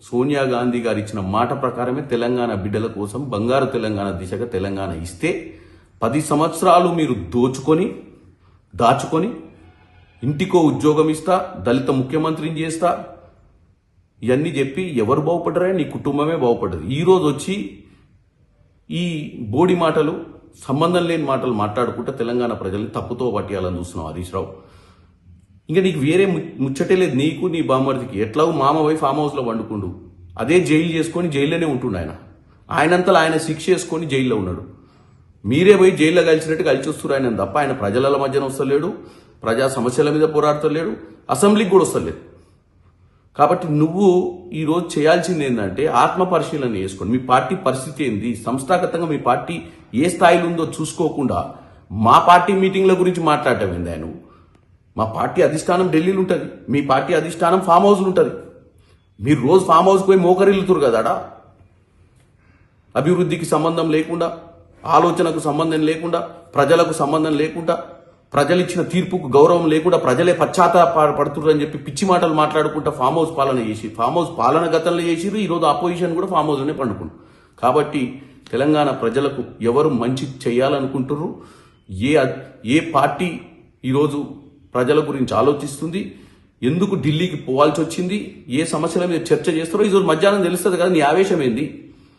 సోనియా గాంధీ గారు ఇచ్చిన మాట ప్రకారమే తెలంగాణ బిడ్డల కోసం బంగారు తెలంగాణ దిశగా తెలంగాణ ఇస్తే 10 సంవత్సరాలు మీరు దాచుకొని ఇంటికో ఉద్యోగం ఇస్తా, దళిత ముఖ్యమంత్రిని చేస్తా, ఇవన్నీ చెప్పి ఎవరు బాగుపడ్డారా? నీ కుటుంబమే బాగుపడ్డది. ఈరోజు వచ్చి ఈ బోడి మాటలు, సంబంధం లేని మాటలు మాట్లాడుకుంటూ తెలంగాణ ప్రజల్ని తప్పుతో పట్టేయాలని చూస్తున్నావు హరీష్ రావు. ఇంకా నీకు వేరే ముచ్చటే లేదు, నీకు నీ బామ్మర్దికి. ఎట్లాగో మామ పోయి ఫామ్ హౌస్లో వండుకుండు, అదే జైలు చేసుకొని జైల్లోనే ఉంటుండు. ఆయనంతలో ఆయన శిక్ష చేసుకొని జైల్లో ఉన్నాడు. మీరే పోయి జైల్లో కలిసినట్టు కలిసి వస్తున్నారు ఆయన తప్ప ఆయన ప్రజల మధ్యన వస్తలేడు, ప్రజా సమస్యల మీద పోరాడతలేడు, అసెంబ్లీకి కూడా వస్తలేడు. కాబట్టి నువ్వు ఈరోజు చేయాల్సింది ఏంటంటే ఆత్మ పరిశీలన చేసుకోండి. మీ పార్టీ పరిస్థితి ఏంది, సంస్థాగతంగా మీ పార్టీ ఏ స్థాయిలో ఉందో చూసుకోకుండా మా పార్టీ మీటింగ్ల గురించి మాట్లాడటం ఏంది? నువ్వు మా పార్టీ అధిష్టానం ఢిల్లీలో ఉంటుంది, మీ పార్టీ అధిష్టానం ఫామ్ హౌస్లు ఉంటుంది. మీరు రోజు ఫామ్ హౌస్కి పోయి మోకరిల్లుతురు కదాడా? అభివృద్ధికి సంబంధం లేకుండా, ఆలోచనకు సంబంధం లేకుండా, ప్రజలకు సంబంధం లేకుండా, ప్రజలు ఇచ్చిన తీర్పుకు గౌరవం లేకుండా, ప్రజలే పశ్చాత్తాపడుతున్నారు అని చెప్పి పిచ్చి మాటలు మాట్లాడుకుంటా ఫామ్ హౌస్ పాలన చేసి, ఫామ్ హౌస్ పాలన గతంలో చేసిరు. ఈరోజు అపోజిషన్ కూడా ఫామ్ హౌస్లోనే పండుకుంటు. కాబట్టి తెలంగాణ ప్రజలకు ఎవరు మంచి చేయాలనుకుంటున్నారు, ఏ పార్టీ ఈరోజు ప్రజల గురించి ఆలోచిస్తుంది, ఎందుకు ఢిల్లీకి పోవాల్సి వచ్చింది, ఏ సమస్యల మీద చర్చ చేస్తారో ఈరోజు మధ్యాహ్నం తెలుస్తుంది కదా. నీ ఆవేశం ఏంది?